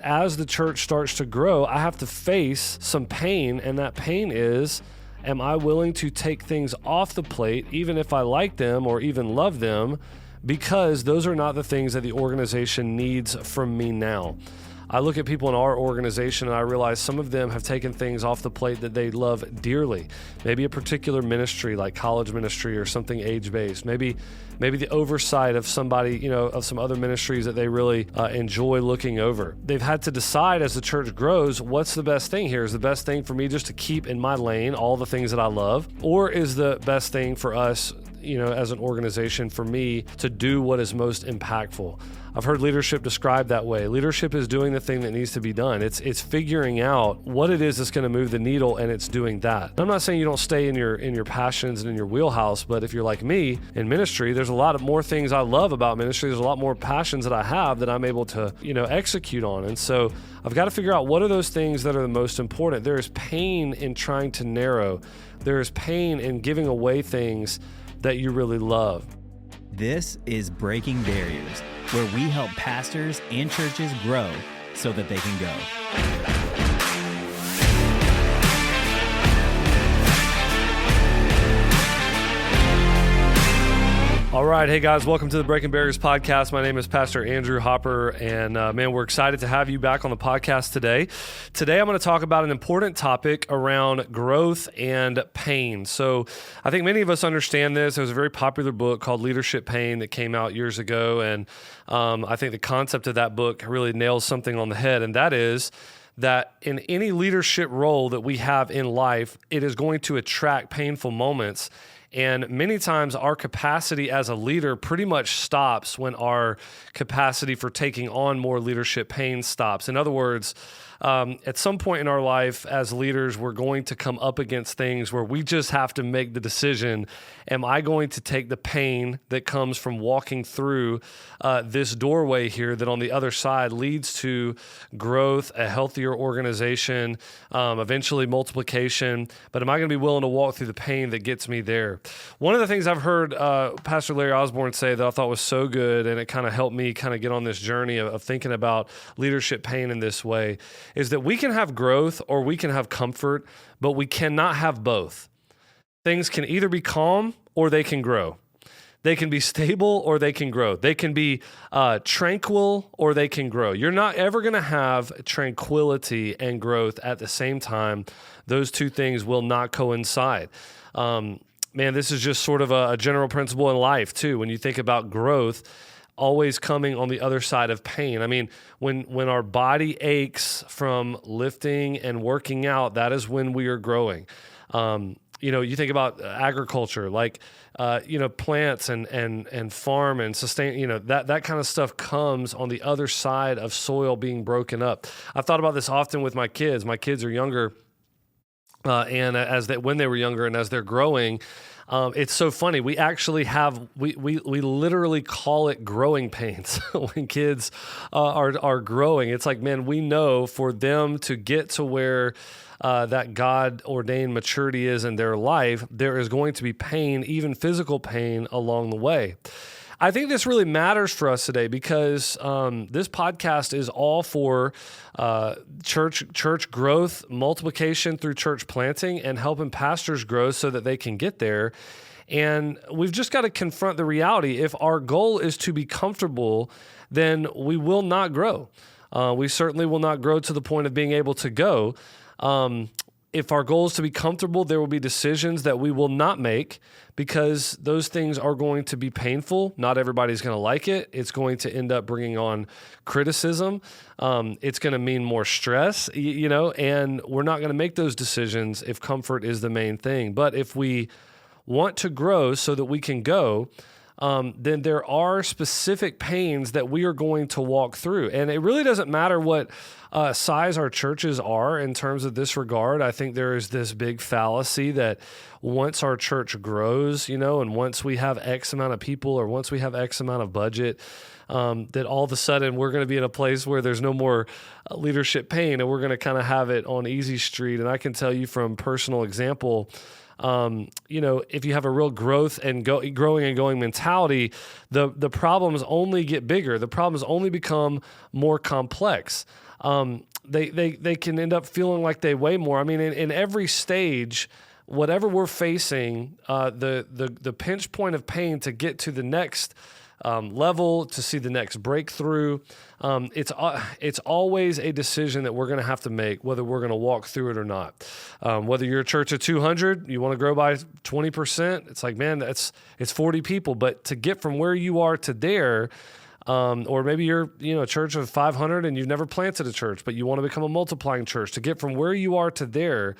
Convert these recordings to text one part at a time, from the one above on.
as the church starts to grow, I have to face some pain, and that pain is, am I willing to take things off the plate, even if I like them or even love them, because those are not the things that the organization needs from me now. I look at people in our organization and I realize some of them have taken things off the plate that they love dearly. Maybe a particular ministry like college ministry or something age-based. Maybe the oversight of somebody, of some other ministries that they really enjoy looking over. They've had to decide as the church grows, what's the best thing here? Is the best thing for me just to keep in my lane all the things that I love? Or is the best thing for us, as an organization, for me to do what is most impactful? I've heard leadership described that way. Leadership is doing the thing that needs to be done. It's figuring out what it is that's going to move the needle, and it's doing that. I'm not saying you don't stay in your passions and in your wheelhouse, but if you're like me in ministry, there's a lot of more things I love about ministry. There's a lot more passions that I have that I'm able to, execute on. And so I've got to figure out what are those things that are the most important. There is pain in trying to narrow. There is pain in giving away things that you really love. This is Breaking Barriers, where we help pastors and churches grow so that they can go. All right. Hey, guys. Welcome to the Breaking Barriers podcast. My name is Pastor Andrew Hopper, and man, we're excited to have you back on the podcast today. Today, I'm going to talk about an important topic around growth and pain. So I think many of us understand this. There's a very popular book called Leadership Pain that came out years ago, and I think the concept of that book really nails something on the head, and that is that in any leadership role that we have in life, it is going to attract painful moments. And many times our capacity as a leader pretty much stops when our capacity for taking on more leadership pain stops. In other words, at some point in our life as leaders, we're going to come up against things where we just have to make the decision, am I going to take the pain that comes from walking through this doorway here that on the other side leads to growth, a healthier organization, eventually multiplication, but am I going to be willing to walk through the pain that gets me there? One of the things I've heard Pastor Larry Osborne say that I thought was so good, and it kind of helped me kind of get on this journey of thinking about leadership pain in this way, is that we can have growth or we can have comfort, but we cannot have both. Things can either be calm or they can grow. They can be stable or they can grow. They can be tranquil or they can grow. You're not ever going to have tranquility and growth at the same time. Those two things will not coincide. Man, this is just sort of a general principle in life too. When you think about growth, always coming on the other side of pain. I mean, when our body aches from lifting and working out, that is when we are growing. You think about agriculture, like, plants and farm and sustain, that kind of stuff comes on the other side of soil being broken up. I've thought about this often with my kids. My kids are younger, and when they were younger and as they're growing, it's so funny. We actually have, we literally call it growing pains when kids are growing. It's like, man, we know for them to get to where that God-ordained maturity is in their life, there is going to be pain, even physical pain along the way. I think this really matters for us today because this podcast is all for church growth, multiplication through church planting, and helping pastors grow so that they can get there. And we've just got to confront the reality. If our goal is to be comfortable, then we will not grow. We certainly will not grow to the point of being able to go. If our goal is to be comfortable, there will be decisions that we will not make because those things are going to be painful. Not everybody's going to like it. It's going to end up bringing on criticism. It's going to mean more stress, and we're not going to make those decisions if comfort is the main thing. But if we want to grow so that we can go, then there are specific pains that we are going to walk through. And it really doesn't matter what size our churches are in terms of this regard. I think there is this big fallacy that once our church grows, and once we have X amount of people or once we have X amount of budget, that all of a sudden we're going to be in a place where there's no more leadership pain and we're going to kind of have it on easy street. And I can tell you from personal example, if you have a real growth and growing and going mentality, the problems only get bigger. The problems only become more complex. they can end up feeling like they weigh more. I mean, in every stage, whatever we're facing, the pinch point of pain to get to the next level, to see the next breakthrough, it's always a decision that we're going to have to make, whether we're going to walk through it or not. Whether you're a church of 200, you want to grow by 20%, it's like, man, it's 40 people. But to get from where you are to there, or maybe you're a church of 500 and you've never planted a church, but you want to become a multiplying church. To get from where you are to there,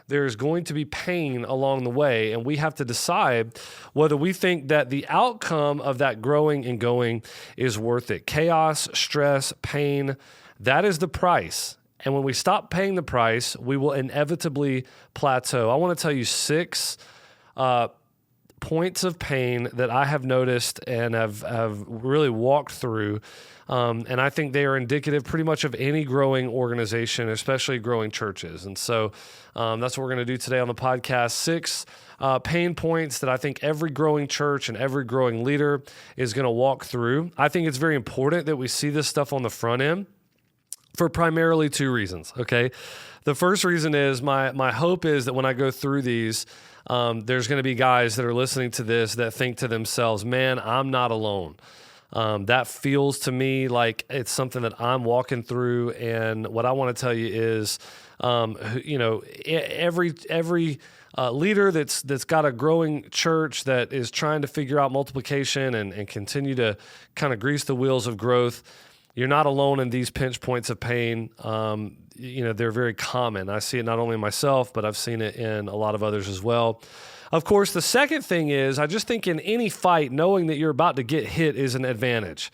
there's going to be pain along the way, and we have to decide whether we think that the outcome of that growing and going is worth it. Chaos, stress, pain, that is the price. And when we stop paying the price, we will inevitably plateau. I want to tell you 6 points of pain that I have noticed and have really walked through. And I think they are indicative pretty much of any growing organization, especially growing churches. And so that's what we're going to do today on the podcast. 6 pain points that I think every growing church and every growing leader is going to walk through. I think it's very important that we see this stuff on the front end for primarily 2 reasons, okay? The first reason is my hope is that when I go through these, there's going to be guys that are listening to this that think to themselves, man, I'm not alone. That feels to me like it's something that I'm walking through. And what I want to tell you is, every leader that's got a growing church that is trying to figure out multiplication and continue to kind of grease the wheels of growth, you're not alone in these pinch points of pain. They're very common. I see it not only in myself, but I've seen it in a lot of others as well. Of course, the second thing is I just think in any fight, knowing that you're about to get hit is an advantage.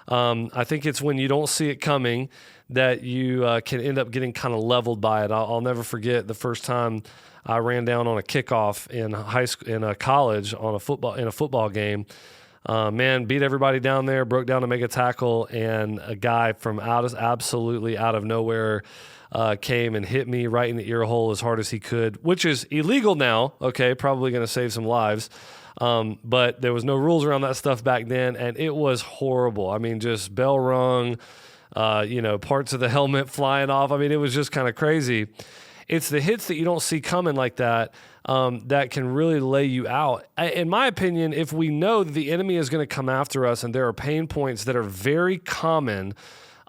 I think it's when you don't see it coming that you can end up getting kind of leveled by it. I'll never forget the first time I ran down on a kickoff in high school, in a college in a football game. Beat everybody down there, broke down to make a tackle, and a guy from absolutely out of nowhere came and hit me right in the ear hole as hard as he could, which is illegal now, okay, probably going to save some lives. But there was no rules around that stuff back then, and it was horrible. I mean, just bell rung, parts of the helmet flying off. I mean, it was just kind of crazy. It's the hits that you don't see coming like that that can really lay you out. In my opinion, if we know that the enemy is going to come after us and there are pain points that are very common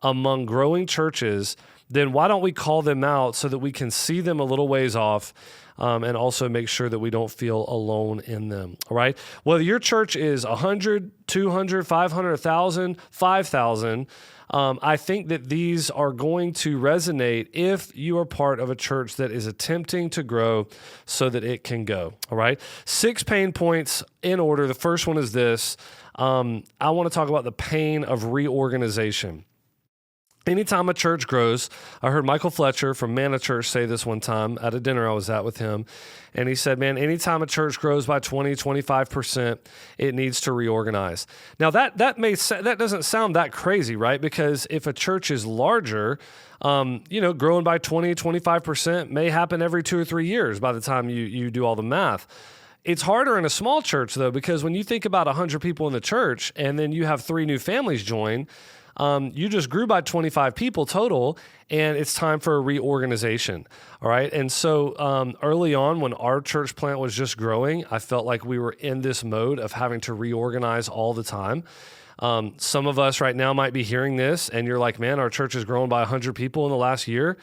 among growing churches, then why don't we call them out so that we can see them a little ways off and also make sure that we don't feel alone in them, all right? Whether your church is 100, 200, 500, 1,000, 5,000, I think that these are going to resonate if you are part of a church that is attempting to grow so that it can go, all right? 6 pain points in order. The first one is this. I want to talk about the pain of reorganization. Anytime a church grows, I heard Michael Fletcher from Manna Church say this one time at a dinner I was at with him, and he said, man, anytime a church grows by 20, 25%, it needs to reorganize. Now, that doesn't sound that crazy, right? Because if a church is larger, growing by 20, 25% may happen every 2 or 3 years by the time you do all the math. It's harder in a small church, though, because when you think about 100 people in the church and then you have 3 new families join, you just grew by 25 people total, and it's time for a reorganization, all right? And so early on when our church plant was just growing, I felt like we were in this mode of having to reorganize all the time. Some of us right now might be hearing this, and you're like, man, our church has grown by 100 people in the last year,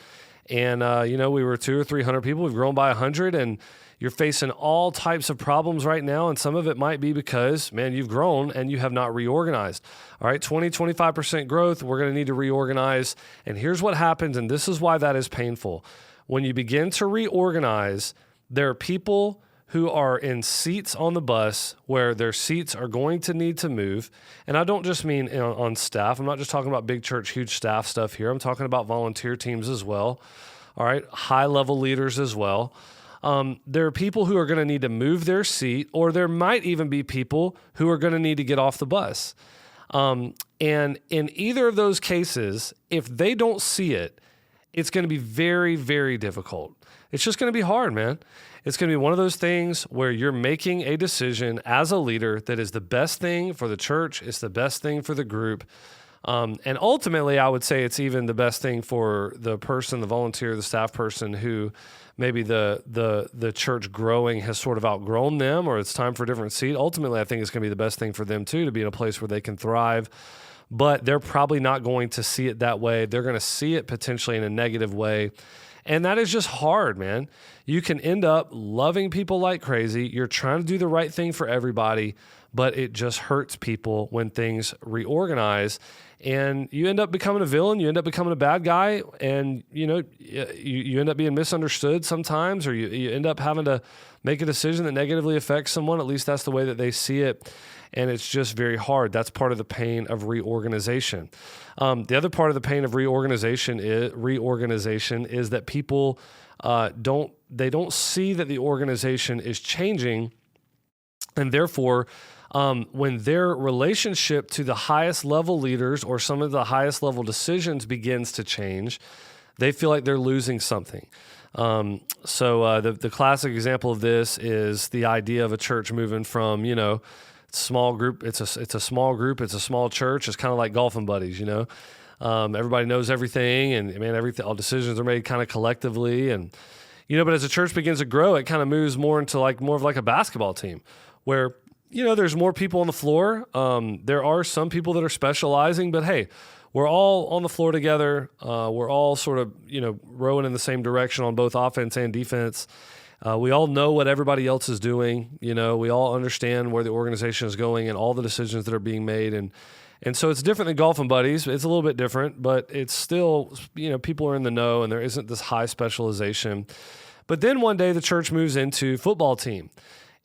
and we were 200 or 300 people. We've grown by 100, and you're facing all types of problems right now, and some of it might be because, man, you've grown and you have not reorganized. All right, 20, 25% growth, we're going to need to reorganize. And here's what happens, and this is why that is painful. When you begin to reorganize, there are people who are in seats on the bus where their seats are going to need to move. And I don't just mean on staff. I'm not just talking about big church, huge staff stuff here. I'm talking about volunteer teams as well. All right, high-level leaders as well. There are people who are going to need to move their seat, or there might even be people who are going to need to get off the bus. And in either of those cases, if they don't see it, it's going to be very, very difficult. It's just going to be hard, man. It's going to be one of those things where you're making a decision as a leader that is the best thing for the church. It's the best thing for the group. And ultimately, I would say it's even the best thing for the person, the volunteer, the staff person who maybe the church growing has sort of outgrown them, or it's time for a different seat. Ultimately, I think it's going to be the best thing for them too, to be in a place where they can thrive. But they're probably not going to see it that way. They're going to see it potentially in a negative way. And that is just hard, man. You can end up loving people like crazy. You're trying to do the right thing for everybody, but it just hurts people when things reorganize. And you end up becoming a villain. You end up becoming a bad guy. And, you end up being misunderstood sometimes, or you end up having to make a decision that negatively affects someone. At least that's the way that they see it. And it's just very hard. That's part of the pain of reorganization. The other part of the pain of reorganization is that people don't see that the organization is changing, and therefore, when their relationship to the highest level leaders or some of the highest level decisions begins to change, they feel like they're losing something. So the classic example of this is the idea of a church moving from, small group. It's a small group. It's a small church. It's kind of like golfing buddies, everybody knows everything, and all decisions are made kind of collectively. And, but as a church begins to grow, it kind of moves more into more of like a basketball team where, there's more people on the floor. There are some people that are specializing, but hey, we're all on the floor together. We're all sort of, rowing in the same direction on both offense and defense. We all know what everybody else is doing. We all understand where the organization is going and all the decisions that are being made. And so it's different than golfing buddies. It's a little bit different, but it's still, people are in the know and there isn't this high specialization. But then one day the church moves into football team.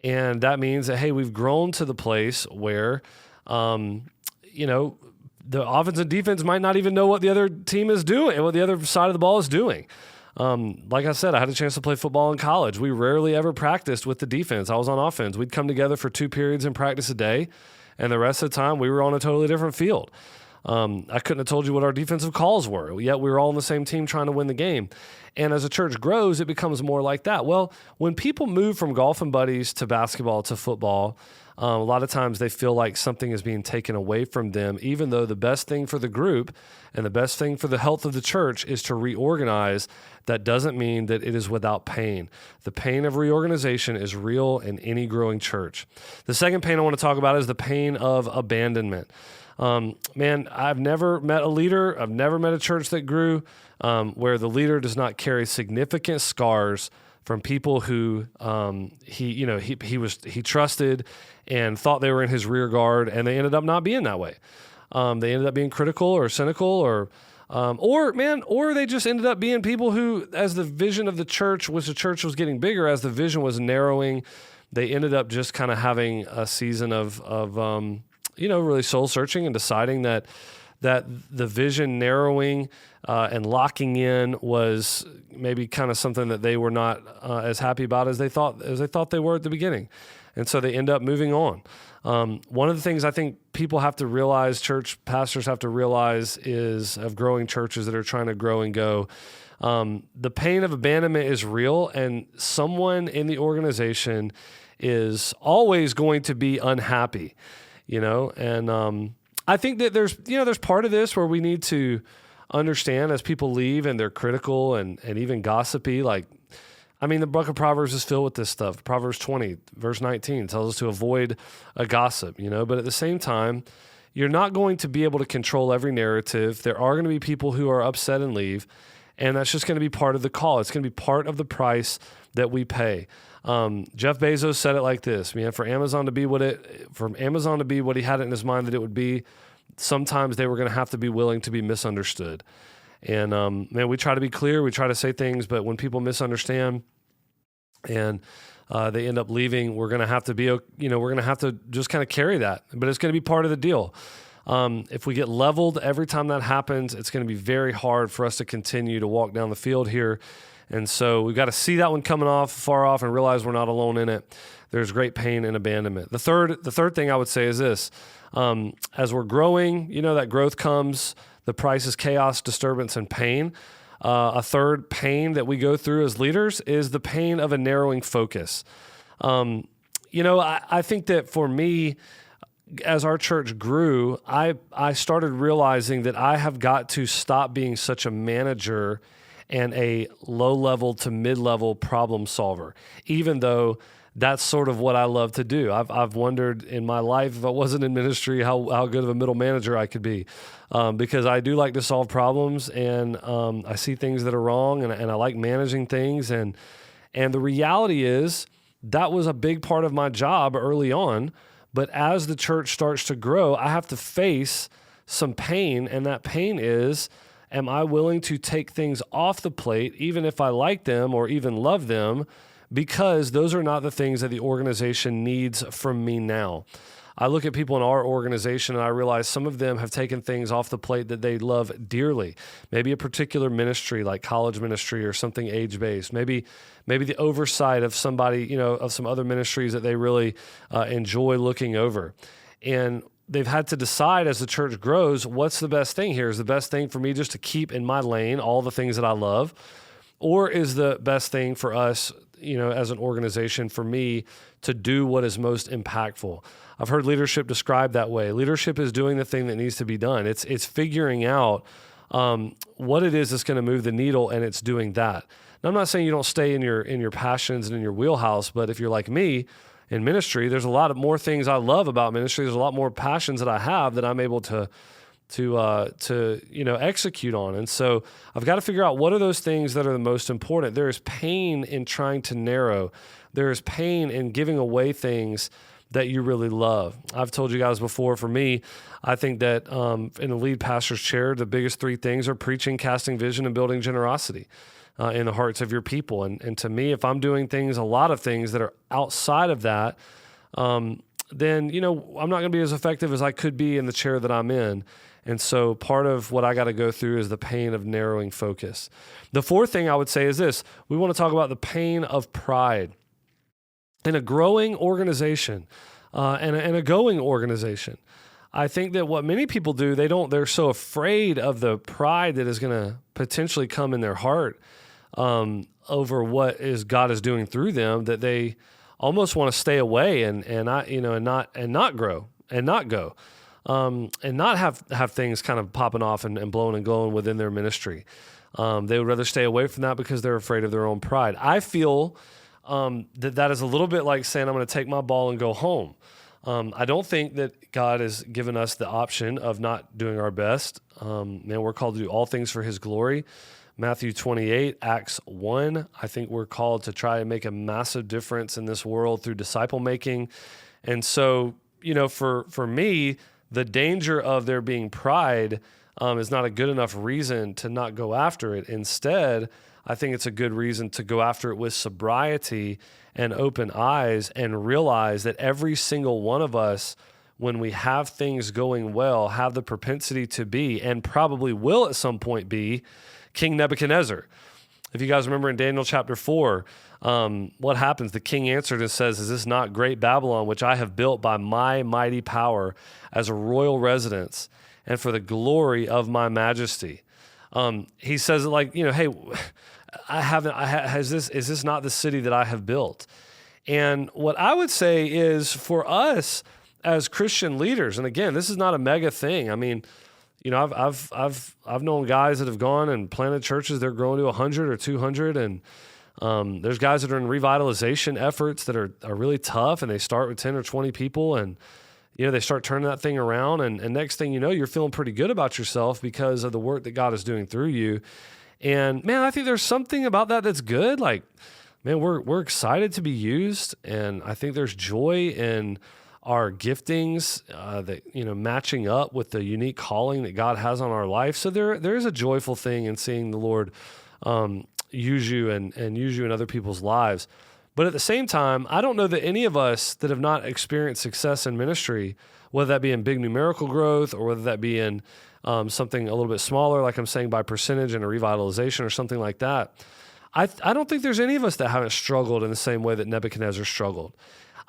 And that means that, hey, we've grown to the place where, the offense and defense might not even know what the other team is doing, what the other side of the ball is doing. Like I said, I had a chance to play football in college. We rarely ever practiced with the defense. I was on offense. We'd come together for 2 periods and practice a day, and the rest of the time we were on a totally different field. I couldn't have told you what our defensive calls were, yet we were all on the same team trying to win the game. And as a church grows, it becomes more like that. Well, when people move from golfing buddies to basketball to football, a lot of times they feel like something is being taken away from them, even though the best thing for the group and the best thing for the health of the church is to reorganize. That doesn't mean that it is without pain. The pain of reorganization is real in any growing church. The second pain I want to talk about is the pain of abandonment. Man, I've never met a leader. I've never met a church that grew where the leader does not carry significant scars from people who he trusted and thought they were in his rear guard, and they ended up not being that way. They ended up being critical or cynical, or they just ended up being people who, as the vision of the church was getting bigger, as the vision was narrowing, they ended up just kind of having a season of really soul searching and deciding that the vision narrowing and locking in was maybe kind of something that they were not as happy about as they thought they were at the beginning. And so they end up moving on. One of the things I think people have to realize, church pastors have to realize, is of growing churches that are trying to grow and go, the pain of abandonment is real, and someone in the organization is always going to be unhappy, and I think that there's part of this where we need to understand as people leave and they're critical and even gossipy. The book of Proverbs is filled with this stuff. Proverbs 20, verse 19 tells us to avoid a gossip, but at the same time, you're not going to be able to control every narrative. There are going to be people who are upset and leave, and that's just going to be part of the call. It's going to be part of the price that we pay. Jeff Bezos said it like this, man, for Amazon to be what he had it in his mind that it would be, sometimes they were going to have to be willing to be misunderstood. And, we try to be clear, we try to say things, but when people misunderstand and, they end up leaving, we're going to have to be, we're going to have to just kind of carry that, but it's going to be part of the deal. If we get leveled every time that happens, it's going to be very hard for us to continue to walk down the field here. And so we've got to see that one coming far off and realize we're not alone in it. There's great pain and abandonment. The third thing I would say is this. As we're growing, that growth comes, the price is chaos, disturbance, and pain. A third pain that we go through as leaders is the pain of a narrowing focus. I think that for me, as our church grew, I started realizing that I have got to stop being such a manager and a low-level to mid-level problem solver, even though that's sort of what I love to do. I've wondered in my life, if I wasn't in ministry, how good of a middle manager I could be, because I do like to solve problems, and I see things that are wrong, and I like managing things. And the reality is that was a big part of my job early on. But as the church starts to grow, I have to face some pain, and that pain is, am I willing to take things off the plate, even if I like them or even love them, because those are not the things that the organization needs from me now. I look at people in our organization and I realize some of them have taken things off the plate that they love dearly. Maybe a particular ministry like college ministry or something age-based. Maybe the oversight of somebody, of some other ministries that they really enjoy looking over. And they've had to decide as the church grows, what's the best thing here? Is the best thing for me just to keep in my lane all the things that I love? Or is the best thing for us, as an organization, for me to do what is most impactful? I've heard leadership described that way. Leadership is doing the thing that needs to be done. It's figuring out what it is that's going to move the needle, and it's doing that. Now, I'm not saying you don't stay in your passions and in your wheelhouse, but if you're like me in ministry, there's a lot of more things I love about ministry. There's a lot more passions that I have that I'm able to execute on. And so I've got to figure out what are those things that are the most important. There is pain in trying to narrow. There is pain in giving away things that you really love. I've told you guys before, for me, I think that in the lead pastor's chair, the biggest three things are preaching, casting vision, and building generosity in the hearts of your people. And to me, if I'm doing a lot of things that are outside of that, then, I'm not going to be as effective as I could be in the chair that I'm in. And so part of what I got to go through is the pain of narrowing focus. The fourth thing I would say is this. We want to talk about the pain of pride. In a growing organization and a going organization, I think that what many people do, they're so afraid of the pride that is going to potentially come in their heart over what God is doing through them, that they almost want to stay away and not grow and not go. And not have things kind of popping off and blowing and glowing within their ministry. They would rather stay away from that because they're afraid of their own pride. I feel that is a little bit like saying I'm going to take my ball and go home. I don't think that God has given us the option of not doing our best. We're called to do all things for His glory. Matthew 28, Acts 1. I think we're called to try and make a massive difference in this world through disciple making. And so, for me, the danger of there being pride is not a good enough reason to not go after it. Instead, I think it's a good reason to go after it with sobriety and open eyes and realize that every single one of us, when we have things going well, have the propensity to be, and probably will at some point be, King Nebuchadnezzar. If you guys remember in Daniel chapter 4, what happens? The king answered and says, "Is this not great Babylon, which I have built by my mighty power as a royal residence and for the glory of my majesty?" He says it like, hey, is this not the city that I have built? And what I would say is for us as Christian leaders, and again, this is not a mega thing. I mean, I've known guys that have gone and planted churches. They're growing to 100 or 200, and there's guys that are in revitalization efforts that are really tough, and they start with 10 or 20 people, and they start turning that thing around, and next thing you know, you're feeling pretty good about yourself because of the work that God is doing through you. And man, I think there's something about that that's good. Like, man, we're excited to be used, and I think there's joy in our giftings that matching up with the unique calling that God has on our life. So there is a joyful thing in seeing the Lord use you and use you in other people's lives. But at the same time, I don't know that any of us that have not experienced success in ministry, whether that be in big numerical growth or whether that be in something a little bit smaller, like I'm saying by percentage and a revitalization or something like that, I don't think there's any of us that haven't struggled in the same way that Nebuchadnezzar struggled.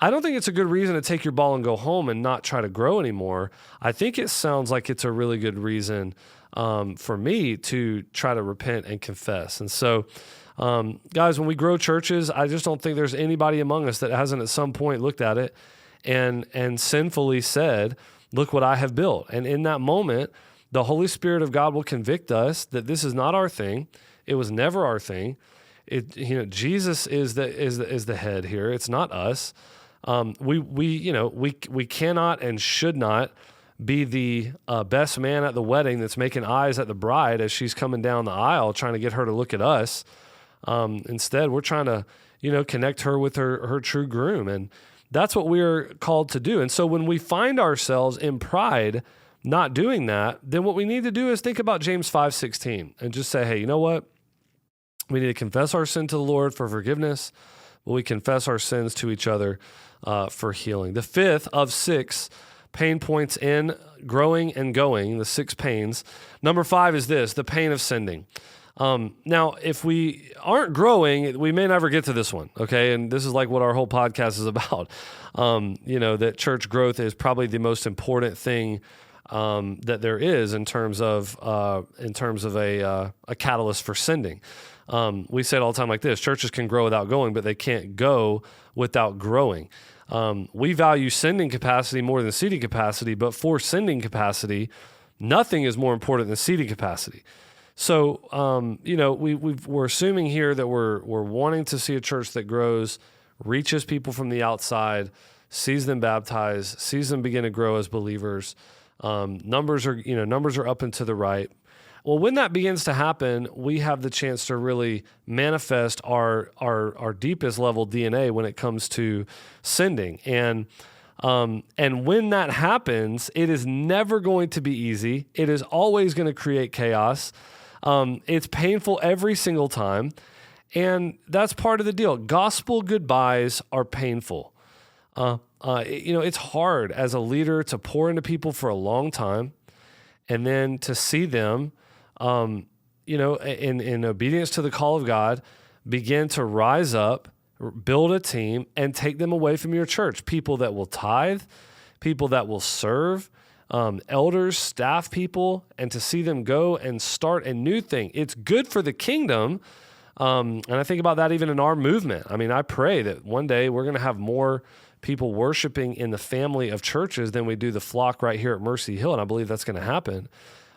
I don't think it's a good reason to take your ball and go home and not try to grow anymore. I think it sounds like it's a really good reason for me to try to repent and confess. And so, guys, when we grow churches, I just don't think there's anybody among us that hasn't at some point looked at it and sinfully said, look what I have built. And in that moment, the Holy Spirit of God will convict us that this is not our thing. It was never our thing. Jesus is the head here. It's not us. We cannot and should not be the best man at the wedding that's making eyes at the bride as she's coming down the aisle, trying to get her to look at us. Instead, we're trying to, connect her with her true groom. And that's what we're called to do. And so when we find ourselves in pride, not doing that, then what we need to do is think about James 5:16 and just say, hey, you know what? We need to confess our sin to the Lord for forgiveness, but we confess our sins to each other for healing. The fifth of 6 pain points in growing and going, the 6 pains. Number 5 is this, the pain of sending. Now, if we aren't growing, we may never get to this one, okay? And this is like what our whole podcast is about. That church growth is probably the most important thing that there is in terms of a catalyst for sending. We say it all the time like this: churches can grow without going, but they can't go without growing. We value sending capacity more than seating capacity, but for sending capacity, nothing is more important than seating capacity. So, we're assuming here that we're wanting to see a church that grows, reaches people from the outside, sees them baptized, sees them begin to grow as believers. Numbers are up and to the right. Well, when that begins to happen, we have the chance to really manifest our deepest level DNA when it comes to sending. And when that happens, it is never going to be easy. It is always going to create chaos. It's painful every single time. And that's part of the deal. Gospel goodbyes are painful. It's hard as a leader to pour into people for a long time and then to see them, in obedience to the call of God, begin to rise up, build a team, and take them away from your church. People that will tithe, people that will serve, elders, staff people, and to see them go and start a new thing. It's good for the kingdom. And I think about that even in our movement. I mean, I pray that one day we're going to have more people worshiping in the family of churches than we do the flock right here at Mercy Hill, and I believe that's going to happen.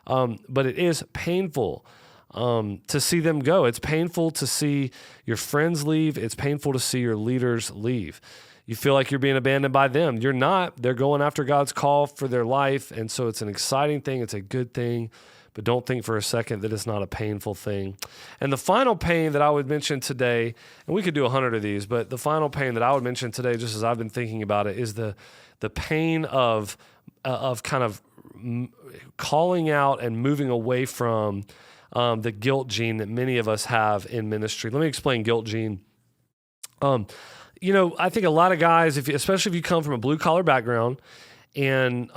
But it is painful to see them go. It's painful to see your friends leave. It's painful to see your leaders leave. You feel like you're being abandoned by them. You're not. They're going after God's call for their life, and so it's an exciting thing. It's a good thing, but don't think for a second that it's not a painful thing. And the final pain that I would mention today, and we could do 100 of these, but the final pain that I would mention today, just as I've been thinking about it, is the pain of kind of calling out and moving away from the guilt gene that many of us have in ministry. Let me explain guilt gene. I think a lot of guys, especially if you come from a blue collar background, and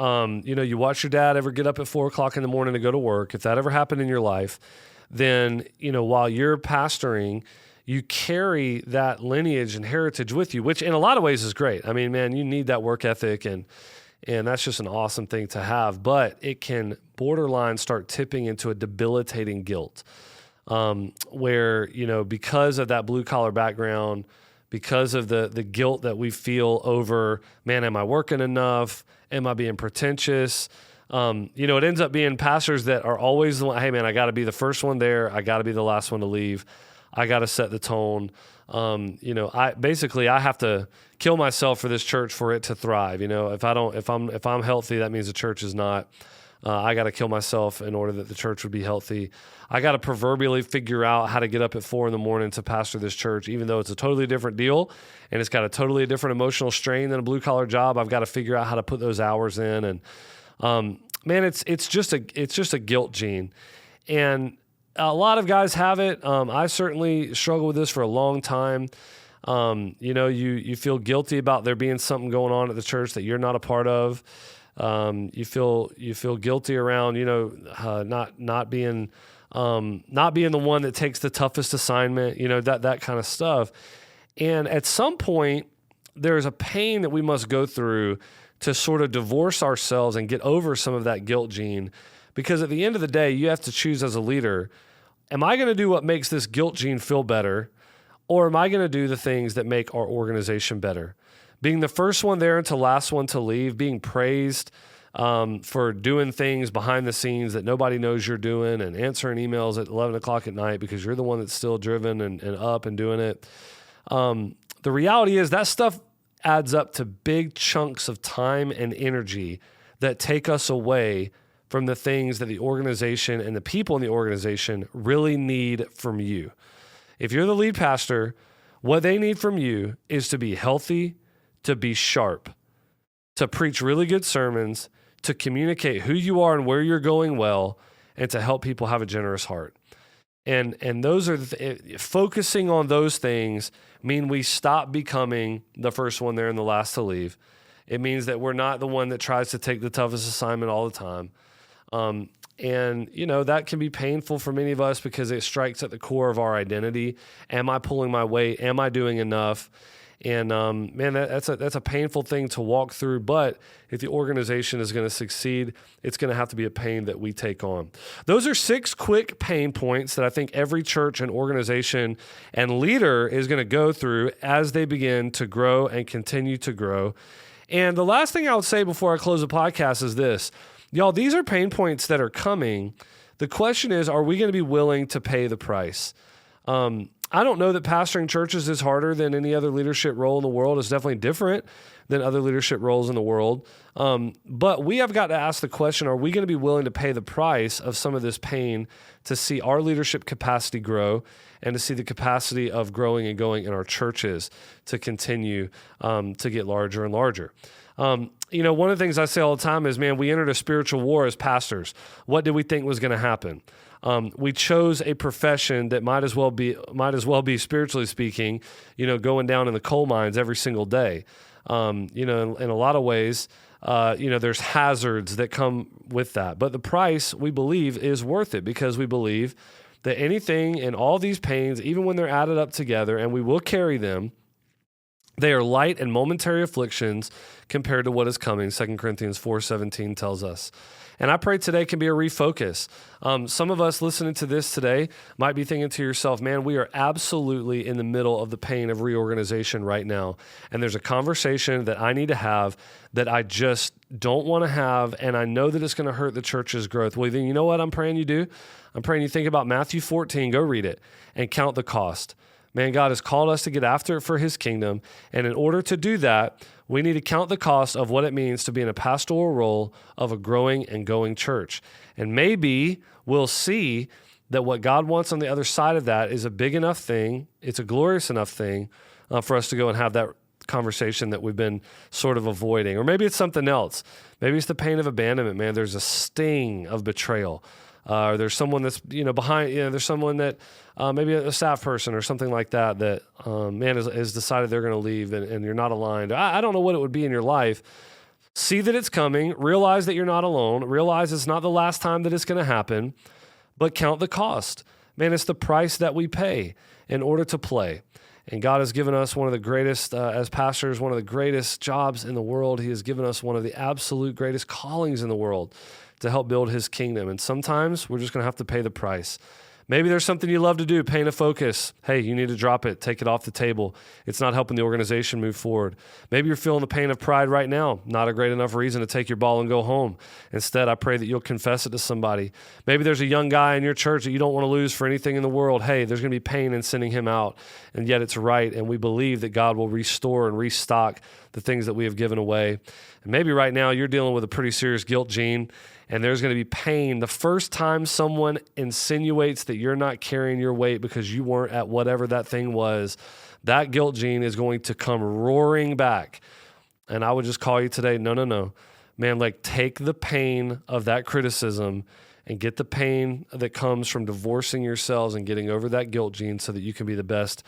you watch your dad ever get up at 4 o'clock in the morning to go to work, if that ever happened in your life, then while you're pastoring, you carry that lineage and heritage with you, which in a lot of ways is great. I mean, man, you need that work ethic, and that's just an awesome thing to have. But it can borderline start tipping into a debilitating guilt, where because of that blue collar background, because of the guilt that we feel over, man, am I working enough? Am I being pretentious? It ends up being pastors that are always the one, hey, man, I got to be the first one there. I got to be the last one to leave. I got to set the tone. I have to kill myself for this church for it to thrive. If I'm healthy, that means the church is not. I got to kill myself in order that the church would be healthy. I got to proverbially figure out how to get up at 4 a.m. to pastor this church, even though it's a totally different deal and it's got a totally different emotional strain than a blue collar job. I've got to figure out how to put those hours in. And it's just a guilt gene, and a lot of guys have it. I certainly struggled with this for a long time. You feel guilty about there being something going on at the church that you're not a part of. You feel guilty around, not being the one that takes the toughest assignment, that kind of stuff. And at some point, there's a pain that we must go through to sort of divorce ourselves and get over some of that guilt gene. Because at the end of the day, you have to choose as a leader, am I going to do what makes this guilt gene feel better, or am I going to do the things that make our organization better? being the first one there and the last one to leave, being praised for doing things behind the scenes that nobody knows you're doing, and answering emails at 11 o'clock at night because you're the one that's still driven and up and doing it. The reality is that stuff adds up to big chunks of time and energy that take us away from the things that the organization and the people in the organization really need from you. If you're the lead pastor, what they need from you is to be healthy, to be sharp, to preach really good sermons, to communicate who you are and where you're going well, and to help people have a generous heart. And those are focusing on those things mean we stop becoming the first one there and the last to leave. It means that we're not the one that tries to take the toughest assignment all the time. And, that can be painful for many of us because it strikes at the core of our identity. Am I pulling my weight? Am I doing enough? And, that's a painful thing to walk through. But if the organization is going to succeed, it's going to have to be a pain that we take on. Those are 6 quick pain points that I think every church and organization and leader is going to go through as they begin to grow and continue to grow. And the last thing I would say before I close the podcast is this. Y'all, these are pain points that are coming. The question is, are we going to be willing to pay the price? I don't know that pastoring churches is harder than any other leadership role in the world. It's definitely different than other leadership roles in the world. But we have got to ask the question, are we going to be willing to pay the price of some of this pain to see our leadership capacity grow and to see the capacity of growing and going in our churches to continue to get larger and larger? One of the things I say all the time is, man, we entered a spiritual war as pastors. What did we think was going to happen? We chose a profession that might as well be spiritually speaking, going down in the coal mines every single day. In a lot of ways, there's hazards that come with that. But the price, we believe, is worth it because we believe that anything and all these pains, even when they're added up together, and we will carry them, they are light and momentary afflictions compared to what is coming. 2 Corinthians 4:17 tells us. And I pray today can be a refocus. Some of us listening to this today might be thinking to yourself, man, we are absolutely in the middle of the pain of reorganization right now. And there's a conversation that I need to have that I just don't want to have. And I know that it's going to hurt the church's growth. Well, then you know what I'm praying you do? I'm praying you think about Matthew 14, go read it, and count the cost. Man, God has called us to get after it for his kingdom. And in order to do that, we need to count the cost of what it means to be in a pastoral role of a growing and going church. And maybe we'll see that what God wants on the other side of that is a big enough thing, it's a glorious enough thing for us to go and have that conversation that we've been sort of avoiding. Or maybe it's something else. Maybe it's the pain of abandonment, man. There's a sting of betrayal. Or there's someone that's, behind, there's someone that maybe a staff person or something like that has decided they're going to leave and you're not aligned. I don't know what it would be in your life. See that it's coming. Realize that you're not alone. Realize it's not the last time that it's going to happen, but count the cost. Man, it's the price that we pay in order to play. And God has given us one of the greatest, as pastors, one of the greatest jobs in the world. He has given us one of the absolute greatest callings in the world to help build his kingdom. And sometimes we're just going to have to pay the price. Maybe there's something you love to do, paint a focus. Hey, you need to drop it, take it off the table. It's not helping the organization move forward. Maybe you're feeling the pain of pride right now. Not a great enough reason to take your ball and go home. Instead, I pray that you'll confess it to somebody. Maybe there's a young guy in your church that you don't want to lose for anything in the world. Hey, there's going to be pain in sending him out, and yet it's right, and we believe that God will restore and restock the things that we have given away. And maybe right now you're dealing with a pretty serious guilt gene, and there's going to be pain the first time someone insinuates that you're not carrying your weight because you weren't at whatever that thing was. That guilt gene is going to come roaring back. And I would just call you today, no. Man, take the pain of that criticism and get the pain that comes from divorcing yourselves and getting over that guilt gene so that you can be the best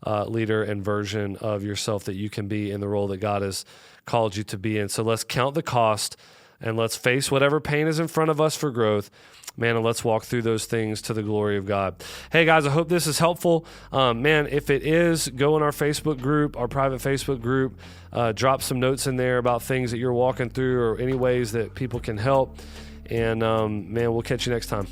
leader and version of yourself that you can be in the role that God has called you to be in. So let's count the cost. And let's face whatever pain is in front of us for growth, man, and let's walk through those things to the glory of God. Hey, guys, I hope this is helpful. Man, if it is, go in our Facebook group, our private Facebook group, drop some notes in there about things that you're walking through or any ways that people can help. And, man, we'll catch you next time.